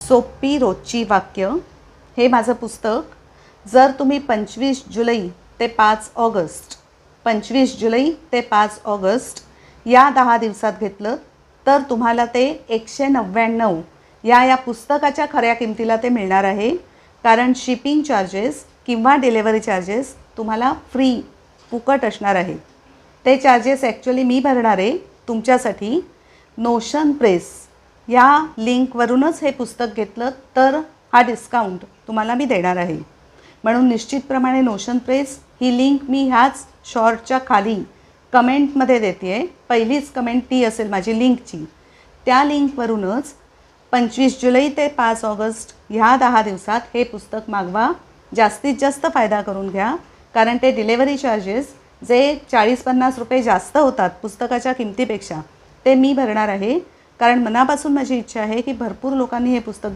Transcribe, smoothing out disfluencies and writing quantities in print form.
सोपी रोजची वाक्य हे माझं पुस्तक जर तुम्ही 25 जुलै ते 5 ऑगस्ट या 10 दिवसात घेतलं तर तुम्हाला ते 199 या पुस्तकाच्या खऱ्या किमतीला ते मिळणार आहे. कारण शिपिंग चार्जेस किंवा डिलेवरी चार्जेस तुम्हाला फ्री फुकट असणार आहे. ते चार्जेस ॲक्च्युली मी भरणार आहे तुमच्यासाठी. नोशन प्रेस या लिंकवरूनच हे पुस्तक घेतलं तर हा डिस्काउंट तुम्हाला मी देणार आहे. म्हणून निश्चितप्रमाणे नोशन प्रेस ही लिंक मी ह्याच शॉर्टच्या खाली कमेंटमध्ये देते आहे. पहिलीच कमेंट ती असेल माझी लिंकची. त्या लिंकवरूनच 25 जुलै ते 5 ऑगस्ट ह्या 10 दिवसात हे पुस्तक मागवा. जास्तीत जास्त फायदा करून घ्या. कारण ते डिलेवरी चार्जेस जे 40-50 रुपये जास्त होतात पुस्तकाच्या किमतीपेक्षा ते मी भरणार आहे. कारण मनापासून माझी इच्छा आहे की भरपूर लोकांनी हे पुस्तक